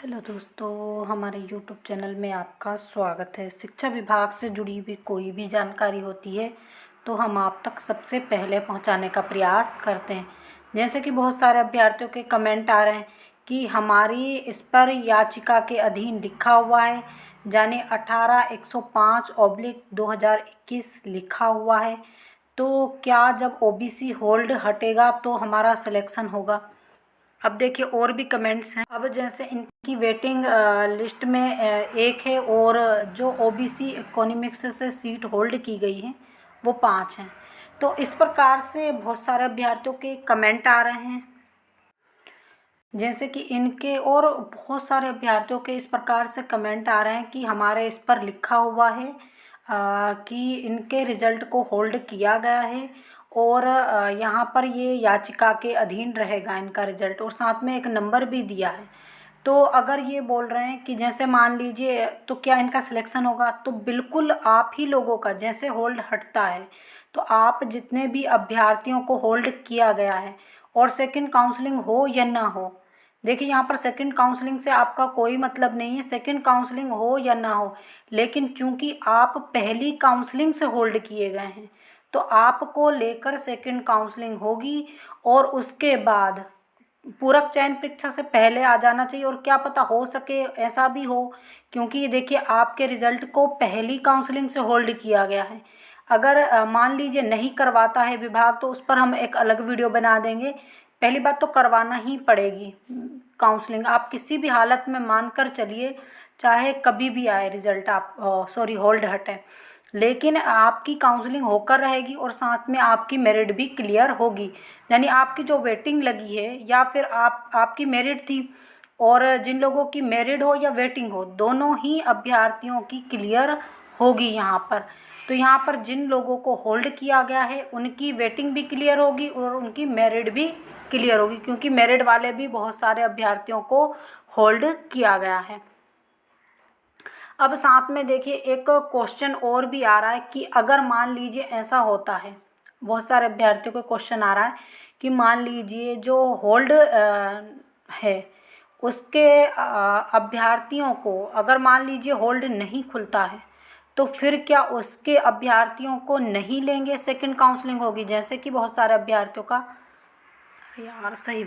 Hello दोस्तों, हमारे YouTube channel में आपका स्वागत है। शिक्षा विभाग से जुड़ी हुई कोई भी जानकारी होती है तो हम आप तक सबसे पहले पहुंचाने का प्रयास करते हैं। जैसे कि बहुत सारे अभ्यर्थियों के कमेंट आ रहे हैं कि हमारी इस पर याचिका के अधीन लिखा हुआ है, यानी 18/105/2021 लिखा हुआ है, तो क्या जब ओबीसी होल्ड हटेगा तो हमारा सिलेक्शन होगा। अब देखिए और भी कमेंट्स हैं। अब जैसे इनकी वेटिंग लिस्ट में एक है और जो ओबीसी इकोनॉमिक्स से सीट होल्ड की गई है वो 5 हैं। तो इस प्रकार से बहुत सारे अभ्यर्थियों के कमेंट आ रहे हैं, जैसे कि इनके और बहुत सारे अभ्यर्थियों के इस प्रकार से कमेंट आ रहे हैं कि हमारे इस पर लिखा हुआ है कि इनके रिज़ल्ट को होल्ड किया गया है और यहाँ पर ये याचिका के अधीन रहेगा इनका रिज़ल्ट, और साथ में एक नंबर भी दिया है। तो अगर ये बोल रहे हैं कि जैसे मान लीजिए तो क्या इनका सिलेक्शन होगा, तो बिल्कुल आप ही लोगों का जैसे होल्ड हटता है तो आप जितने भी अभ्यर्थियों को होल्ड किया गया है और सेकंड काउंसलिंग हो या ना हो, देखिए यहाँ पर सेकंड काउंसलिंग से आपका कोई मतलब नहीं है, सेकंड काउंसलिंग हो या ना हो, लेकिन चूंकि आप पहली काउंसलिंग से होल्ड किए गए हैं तो आपको लेकर सेकंड काउंसलिंग होगी और उसके बाद पूरक चयन परीक्षा से पहले आ जाना चाहिए। और क्या पता हो सके ऐसा भी हो, क्योंकि ये देखिए आपके रिज़ल्ट को पहली काउंसलिंग से होल्ड किया गया है। अगर मान लीजिए नहीं करवाता है विभाग तो उस पर हम एक अलग वीडियो बना देंगे। पहली बात तो करवाना ही पड़ेगी काउंसलिंग, आप किसी भी हालत में मान कर चलिए, चाहे कभी भी आए रिज़ल्ट, आप होल्ड हटे, लेकिन आपकी काउंसलिंग होकर रहेगी और साथ में आपकी मेरिट भी क्लियर होगी। यानी आपकी जो वेटिंग लगी है या फिर आपकी मेरिट थी, और जिन लोगों की मेरिट हो या वेटिंग हो दोनों ही अभ्यर्थियों की क्लियर होगी यहाँ पर। तो यहाँ पर जिन लोगों को होल्ड किया गया है उनकी वेटिंग भी क्लियर होगी और उनकी मेरिट भी क्लियर होगी, क्योंकि मेरिट वाले भी बहुत सारे अभ्यर्थियों को होल्ड किया गया है। अब साथ में देखिए एक क्वेश्चन और भी आ रहा है कि अगर मान लीजिए ऐसा होता है, बहुत सारे अभ्यर्थियों को क्वेश्चन आ रहा है कि मान लीजिए जो होल्ड है उसके अभ्यर्थियों को अगर मान लीजिए होल्ड नहीं खुलता है तो फिर क्या उसके अभ्यर्थियों को नहीं लेंगे, सेकंड काउंसलिंग होगी। जैसे कि बहुत सारे अभ्यर्थियों का यार सही